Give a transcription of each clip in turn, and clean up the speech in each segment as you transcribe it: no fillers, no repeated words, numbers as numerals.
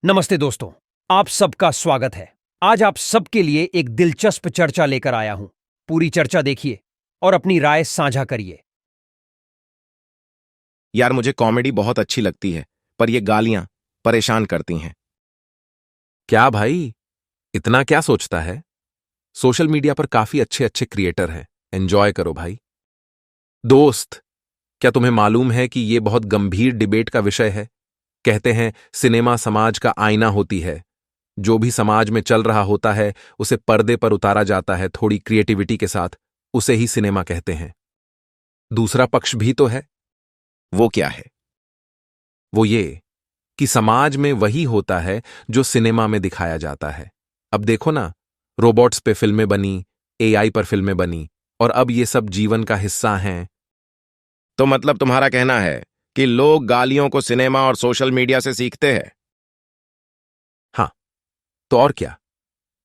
नमस्ते दोस्तों, आप सबका स्वागत है। आज आप सबके लिए एक दिलचस्प चर्चा लेकर आया हूं। पूरी चर्चा देखिए और अपनी राय साझा करिए। यार मुझे कॉमेडी बहुत अच्छी लगती है, पर ये गालियां परेशान करती हैं। क्या भाई, इतना क्या सोचता है? सोशल मीडिया पर काफी अच्छे अच्छे क्रिएटर हैं, एंजॉय करो भाई। दोस्त, क्या तुम्हें मालूम है कि यह बहुत गंभीर डिबेट का विषय है? कहते हैं सिनेमा समाज का आईना होती है। जो भी समाज में चल रहा होता है उसे पर्दे पर उतारा जाता है थोड़ी क्रिएटिविटी के साथ, उसे ही सिनेमा कहते हैं। दूसरा पक्ष भी तो है। वो क्या है? वो ये कि समाज में वही होता है जो सिनेमा में दिखाया जाता है। अब देखो ना, रोबोट्स पे फिल्में बनी, एआई पर फिल्में बनी, और अब ये सब जीवन का हिस्सा हैं। तो मतलब तुम्हारा कहना है कि लोग गालियों को सिनेमा और सोशल मीडिया से सीखते हैं? हाँ, तो और क्या।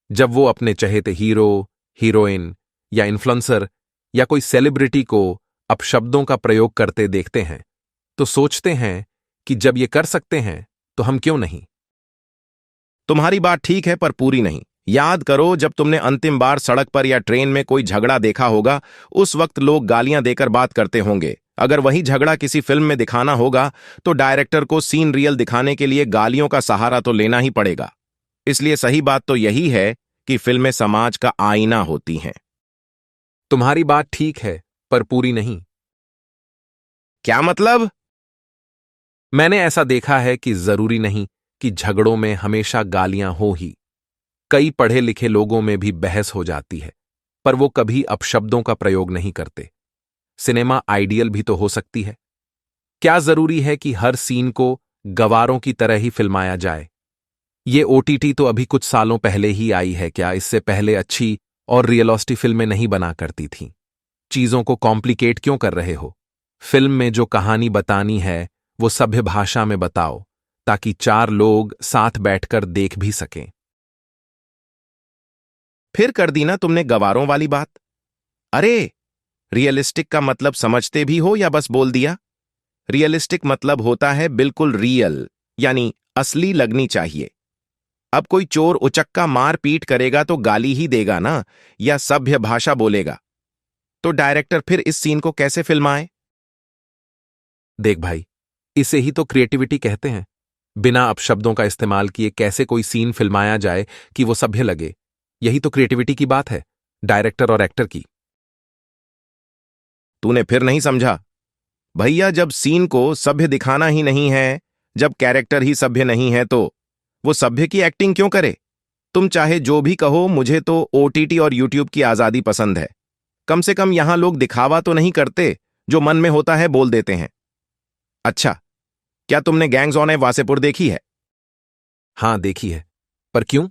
जब वो अपने चहेते हीरो, हीरोइन या इन्फ्लुएंसर या कोई सेलिब्रिटी को अपशब्दों का प्रयोग करते देखते हैं तो सोचते हैं कि जब ये कर सकते हैं तो हम क्यों नहीं। तुम्हारी बात ठीक है, पर पूरी नहीं। याद करो, जब तुमने अंतिम बार सड़क पर या ट्रेन में कोई झगड़ा देखा होगा, उस वक्त लोग गालियां देकर बात करते होंगे। अगर वही झगड़ा किसी फिल्म में दिखाना होगा तो डायरेक्टर को सीन रियल दिखाने के लिए गालियों का सहारा तो लेना ही पड़ेगा। इसलिए सही बात तो यही है कि फिल्में समाज का आईना होती हैं। तुम्हारी बात ठीक है, पर पूरी नहीं। क्या मतलब? मैंने ऐसा देखा है कि जरूरी नहीं कि झगड़ों में हमेशा गालियां हो ही। कई पढ़े लिखे लोगों में भी बहस हो जाती है, पर वो कभी अपशब्दों का प्रयोग नहीं करते। सिनेमा आइडियल भी तो हो सकती है। क्या जरूरी है कि हर सीन को गवारों की तरह ही फिल्माया जाए? ये ओटीटी तो अभी कुछ सालों पहले ही आई है क्या? इससे पहले अच्छी और रियलिस्टिक फिल्में नहीं बना करती थीं। चीजों को कॉम्प्लिकेट क्यों कर रहे हो? फिल्म में जो कहानी बतानी है वो सभ्य भाषा में बताओ, ताकि चार लोग साथ बैठकर देख भी सकें। फिर कर दी ना तुमने गवारों वाली बात। अरे, रियलिस्टिक का मतलब समझते भी हो या बस बोल दिया? रियलिस्टिक मतलब होता है बिल्कुल रियल, यानी असली लगनी चाहिए। अब कोई चोर उचक्का मार पीट करेगा तो गाली ही देगा ना, या सभ्य भाषा बोलेगा। तो डायरेक्टर फिर इस सीन को कैसे फिल्माए? देख भाई, इसे ही तो क्रिएटिविटी कहते हैं। बिना अपशब्दों का इस्तेमाल किए कैसे कोई सीन फिल्माया जाए कि वो सभ्य लगे। यही तो क्रिएटिविटी की बात है, डायरेक्टर और एक्टर की। तूने फिर नहीं समझा? भैया, जब सीन को सभ्य दिखाना ही नहीं है, जब कैरेक्टर ही सभ्य नहीं है, तो वो सभ्य की एक्टिंग क्यों करे? तुम चाहे जो भी कहो, मुझे तो ओटीटी और यूट्यूब की आजादी पसंद है। कम से कम यहां लोग दिखावा तो नहीं करते, जो मन में होता है बोल देते हैं। अच्छा, क्या तुमने गैंग्स ऑन ए वासेपुर देखी है? हाँ देखी है, पर क्यों?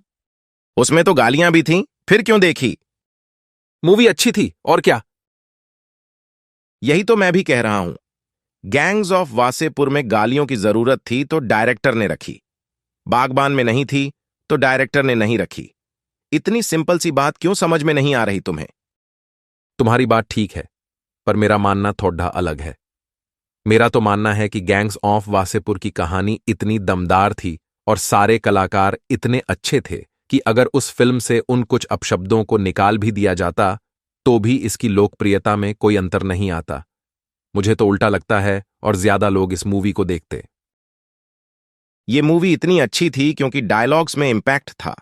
उसमें तो गालियां भी थीं, फिर क्यों देखी? मूवी अच्छी थी, और क्या। यही तो मैं भी कह रहा हूं। गैंग्स ऑफ वासेपुर में गालियों की जरूरत थी तो डायरेक्टर ने रखी। बागबान में नहीं थी तो डायरेक्टर ने नहीं रखी। इतनी सिंपल सी बात क्यों समझ में नहीं आ रही तुम्हें? तुम्हारी बात ठीक है, पर मेरा मानना थोड़ा अलग है। मेरा तो मानना है कि गैंग्स ऑफ वासेपुर की कहानी इतनी दमदार थी और सारे कलाकार इतने अच्छे थे कि अगर उस फिल्म से उन कुछ अपशब्दों को निकाल भी दिया जाता तो भी इसकी लोकप्रियता में कोई अंतर नहीं आता। मुझे तो उल्टा लगता है और ज्यादा लोग इस मूवी को देखते। ये मूवी इतनी अच्छी थी क्योंकि डायलॉग्स में इंपैक्ट था,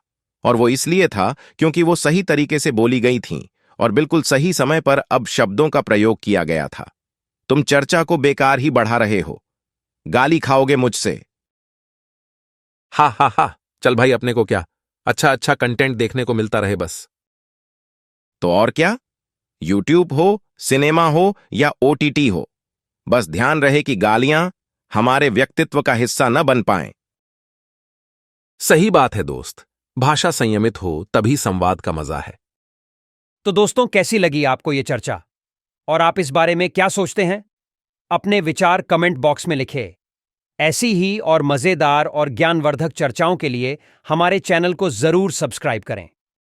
और वो इसलिए था क्योंकि वो सही तरीके से बोली गई थीं और बिल्कुल सही समय पर अब शब्दों का प्रयोग किया गया था। तुम चर्चा को बेकार ही बढ़ा रहे हो। गाली खाओगे मुझसे। हा हा हा, चल भाई, अपने को क्या, अच्छा अच्छा कंटेंट देखने को मिलता रहे बस। तो और क्या, यूट्यूब हो, सिनेमा हो या ओटीटी हो, बस ध्यान रहे कि गालियां हमारे व्यक्तित्व का हिस्सा न बन पाएं। सही बात है दोस्त, भाषा संयमित हो तभी संवाद का मजा है। तो दोस्तों, कैसी लगी आपको ये चर्चा और आप इस बारे में क्या सोचते हैं? अपने विचार कमेंट बॉक्स में लिखें। ऐसी ही और मजेदार और ज्ञानवर्धक चर्चाओं के लिए हमारे चैनल को जरूर सब्सक्राइब करें।